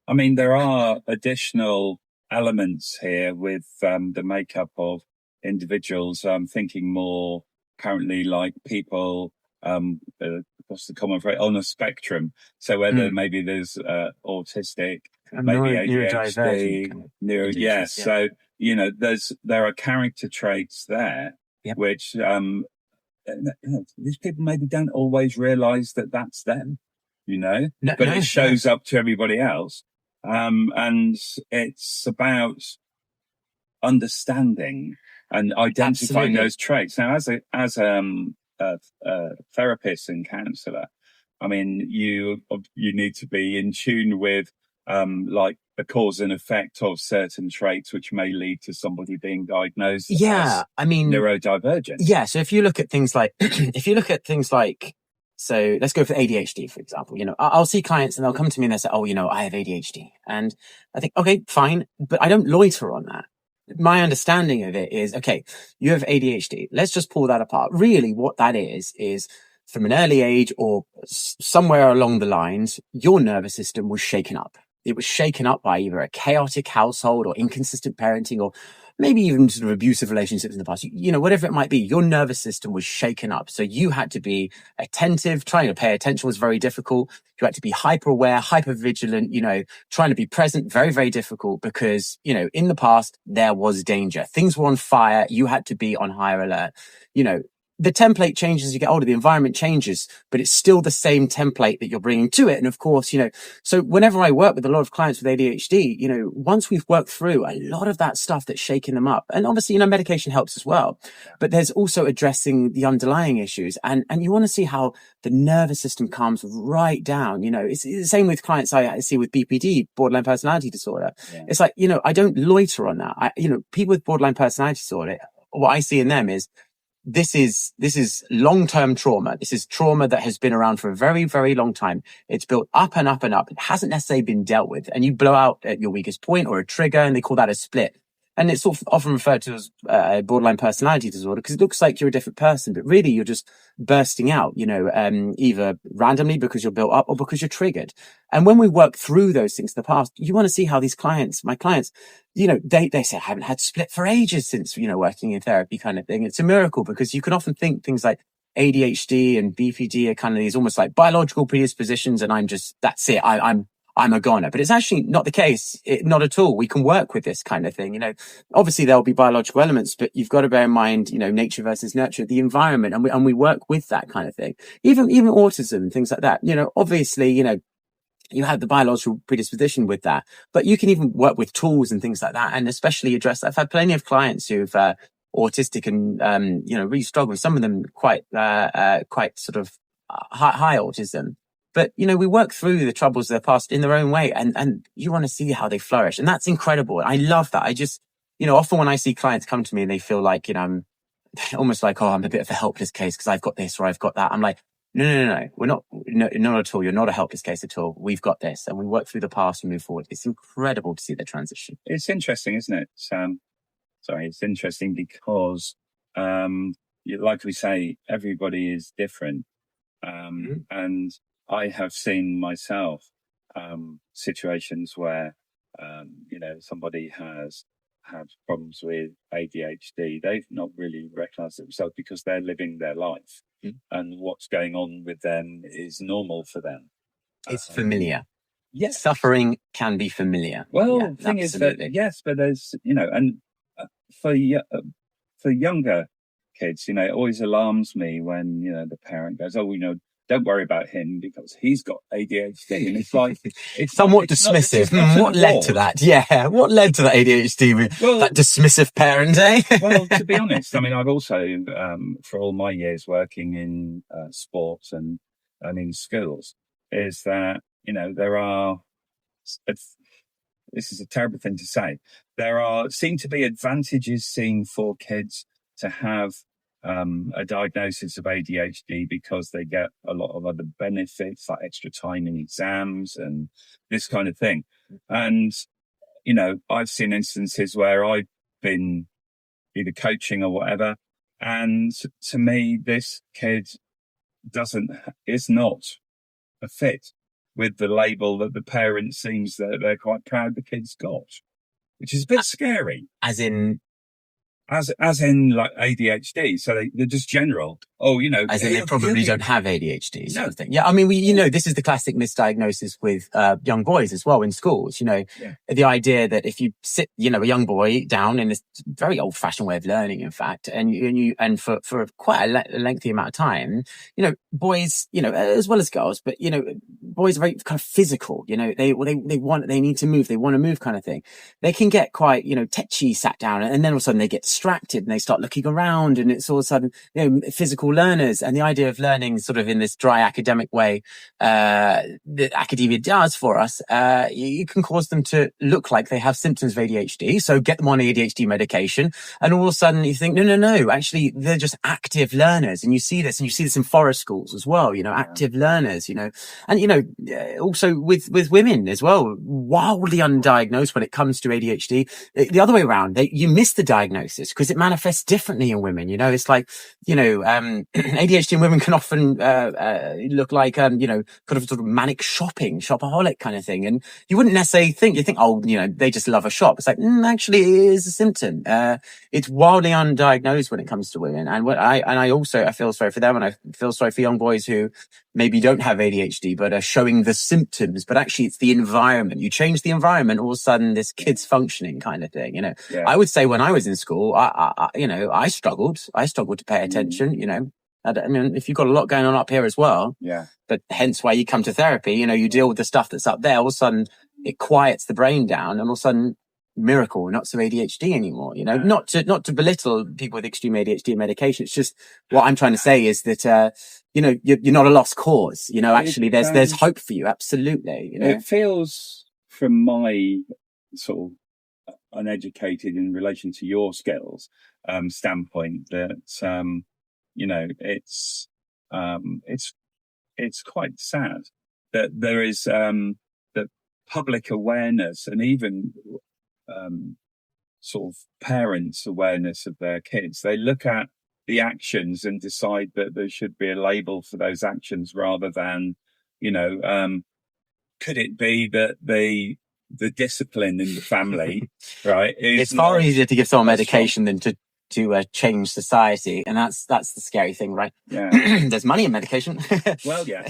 I mean, there are additional elements here with the makeup of individuals. I'm thinking more currently like people, what's the common phrase, on a spectrum. So whether Mm. maybe there's autistic, And maybe neurodivergent ADHD, kind of neuro, yes. individuals. Yeah. So, there are character traits there, Yep. which these people maybe don't always realize that that's them, No, but it no, no. shows up to everybody else. And it's about understanding and identifying Absolutely. those traits. Now, as a therapist and counselor, I mean, you need to be in tune with like the cause and effect of certain traits, which may lead to somebody being diagnosed Yeah. as I mean, neurodivergent. yeah. So if you look at things like, if you look at things like, so let's go for ADHD, for example. I'll see clients and they'll come to me and they'll say, oh, I have ADHD. And I think, okay, fine. But I don't loiter on that. My understanding of it is, okay, you have ADHD. Let's just pull that apart. Really, what that is from an early age or somewhere along the lines, your nervous system was shaken up. It was shaken up by either a chaotic household or inconsistent parenting or maybe even sort of abusive relationships in the past, whatever it might be, your nervous system was shaken up. So you had to be attentive. Trying to pay attention was very difficult. You had to be hyper aware, hyper vigilant, trying to be present, very, very difficult because, in the past there was danger. Things were on fire. You had to be on higher alert. The template changes as you get older, the environment changes, but it's still the same template that you're bringing to it. And of course, so whenever I work with a lot of clients with ADHD, once we've worked through a lot of that stuff that's shaking them up, and obviously, medication helps as well, but there's also addressing the underlying issues. And you want to see how the nervous system calms right down. It's the same with clients I see with BPD, borderline personality disorder. Yeah. It's like, I don't loiter on that. People with borderline personality disorder, what I see in them is, this is long-term trauma. This is trauma that has been around for a very, very long time. It's built up and up and up. It hasn't necessarily been dealt with. And you blow out at your weakest point or a trigger, and they call that a split. And it's sort of often referred to as borderline personality disorder because it looks like you're a different person, but really you're just bursting out, either randomly because you're built up or because you're triggered. And when we work through those things in the past, you want to see how my clients, they say, I haven't had split for ages since, working in therapy kind of thing. It's a miracle because you can often think things like ADHD and BPD are kind of these almost like biological predispositions. And that's it. I'm a goner, but it's actually not the case. Not at all. We can work with this kind of thing. Obviously there'll be biological elements, but you've got to bear in mind, nature versus nurture, the environment, and we work with that kind of thing. Even autism and things like that. Obviously, you have the biological predisposition with that, but you can even work with tools and things like that, and especially address. I've had plenty of clients who've autistic and really struggle. Some of them quite sort of high autism. But, we work through the troubles of their past in their own way, and you want to see how they flourish. And that's incredible. I love that. I just, often when I see clients come to me and they feel like, I'm almost like, oh, I'm a bit of a helpless case because I've got this or I've got that. I'm like, no. We're not, no, not at all. You're not a helpless case at all. We've got this, and we work through the past and move forward. It's incredible to see the transition. It's interesting, isn't it? Sorry, it's interesting because, like we say, everybody is different. And I have seen myself situations where, somebody has had problems with ADHD. They've not really recognized themselves because they're living their life, and what's going on with them is normal for them. It's familiar. Yes. Suffering can be familiar. Well, Yeah, the thing absolutely. is that, yes, but there's, and for for younger kids, it always alarms me when, the parent goes, oh, don't worry about him because he's got ADHD. And it's like, it's somewhat dismissive. What led to that? Yeah. What led to that ADHD? Well, that dismissive parent, eh? Well, to be honest, I mean, I've also, for all my years working in sports and in schools, is that, there are, this is a terrible thing to say, seem to be advantages seen for kids to have a diagnosis of ADHD because they get a lot of other benefits like extra time in exams and this kind of thing. And, I've seen instances where I've been either coaching or whatever, and to me, this kid is not a fit. with the label that the parent seems that they're quite proud the kid's got, which is a bit scary. As in like ADHD. So they're just general. Oh, as in they probably don't have ADHD sort of thing. Yeah. I mean, this is the classic misdiagnosis with young boys as well in schools. The idea that if you sit, a young boy down in this very old fashioned way of learning, in fact, and for quite a lengthy amount of time, boys, as well as girls, but, boys are very kind of physical, they need to move, they want to move kind of thing. They can get quite, tetchy sat down, and then all of a sudden they get distracted and they start looking around, and it's all of a sudden, physical learners. And the idea of learning sort of in this dry academic way that academia does for us, you can cause them to look like they have symptoms of ADHD. So get them on ADHD medication, and all of a sudden you think, no, actually they're just active learners. And you see this in forest schools as well, active learners, and also with women as well, wildly undiagnosed when it comes to ADHD. The other way around, you miss the diagnosis because it manifests differently in women. It's like, ADHD in women can often look like, kind of sort of manic shopaholic kind of thing. And you wouldn't necessarily think, oh, they just love a shop. It's like, actually it is a symptom. It's wildly undiagnosed when it comes to women. And I feel sorry for them, and I feel sorry for young boys who maybe don't have ADHD, but are showing the symptoms, but actually it's the environment. You change the environment, all of a sudden this kid's functioning kind of thing, I would say when I was in school, I struggled to pay attention, I mean, if you've got a lot going on up here as well, but hence why you come to therapy, you deal with the stuff that's up there, all of a sudden it quiets the brain down, and all of a sudden, miracle, not so ADHD anymore, not to belittle people with extreme ADHD and medication. It's just what I'm trying to say is that, you're not a lost cause, actually there's hope for you. Absolutely. It feels from my sort of uneducated in relation to your skills, standpoint that, it's quite sad that there is, the public awareness and even, sort of parents' awareness of their kids. They look at the actions and decide that there should be a label for those actions rather than, could it be that the discipline in the family, right? It's far easier to give someone medication than to change society. And that's the scary thing, right? Yeah. There's money in medication. Well, yeah.